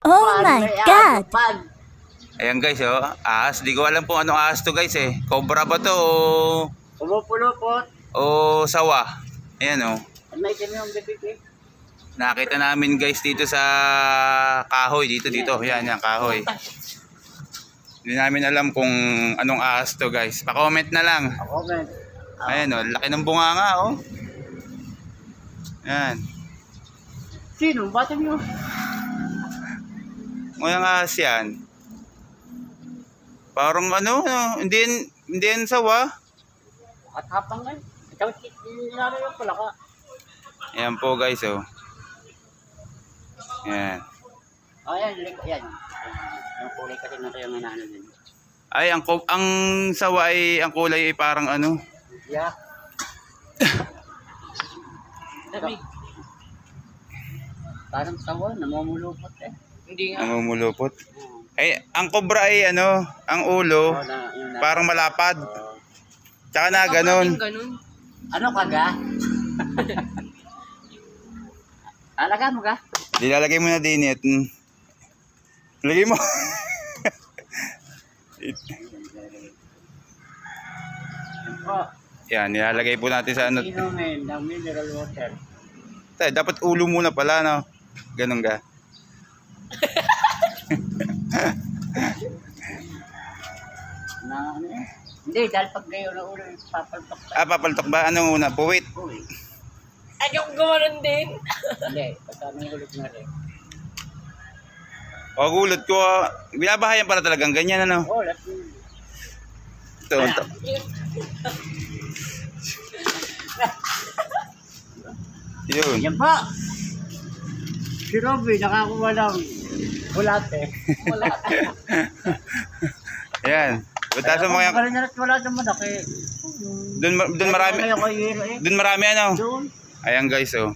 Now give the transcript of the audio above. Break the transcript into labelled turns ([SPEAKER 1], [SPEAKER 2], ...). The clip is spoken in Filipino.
[SPEAKER 1] Oh my God!
[SPEAKER 2] Ayan guys, oh, ahas. Di ko alam kung anong ahas to guys eh. Cobra ba to o...
[SPEAKER 3] Pumupulupot.
[SPEAKER 2] O sawa. Ayan oh.
[SPEAKER 3] May kami yung bibig.
[SPEAKER 2] Nakita namin guys dito sa kahoy. Dito. Yan, kahoy. Hindi namin alam kung anong ahas to guys. Pa-comment na lang.
[SPEAKER 3] Pa-comment.
[SPEAKER 2] Ayan oh, laki ng bunganga oh. Ayan.
[SPEAKER 3] Sino? Bata niyo?
[SPEAKER 2] Ngayong ahas yan. Parang ano, hindi yan sawa.
[SPEAKER 3] At hapang nga. Ikaw, nilaro yung pala ka.
[SPEAKER 2] Ayan po guys oh. Ayan.
[SPEAKER 3] Oh, yan. Yung kulay kasi na yung inaano din.
[SPEAKER 2] Ay, ang sawa ay, ang kulay ay parang ano.
[SPEAKER 3] Yeah. Parang sawa, namumulupot eh. Hindi nga.
[SPEAKER 2] Namumulupot. Ay, ang cobra ay ano, ang ulo, parang malapad. Tsaka na ganun.
[SPEAKER 3] Ano ka ga? Alaga mo ga?
[SPEAKER 2] Dilalagay mo na din it. Lagay mo. Yan, nilalagay po natin sa ano.
[SPEAKER 3] Inumin ng mineral water.
[SPEAKER 2] Dapat ulo muna pala, no? Ganun ga.
[SPEAKER 3] Na ano eh? Hindi, dahil pag gayo na ulo, papaltok pa.
[SPEAKER 2] Ah, papaltok ba? Anong una? Puwit?
[SPEAKER 3] Puwit.
[SPEAKER 1] Ay, yung gumanon din.
[SPEAKER 3] Hindi, basta may ulit na rin.
[SPEAKER 2] O, gulot ko. Binabahayan pala talagang ganyan, ano?
[SPEAKER 3] Oo, lahat yun.
[SPEAKER 2] Ito. Yun.
[SPEAKER 3] Yan pa! Si Robby, nakakuha ng bulate. Bulate.
[SPEAKER 2] Ayan. Butasan mo yan.
[SPEAKER 3] Wala naman ako eh.
[SPEAKER 2] Doon marami. Doon marami ano.
[SPEAKER 3] Doon.
[SPEAKER 2] Ayan guys, oh.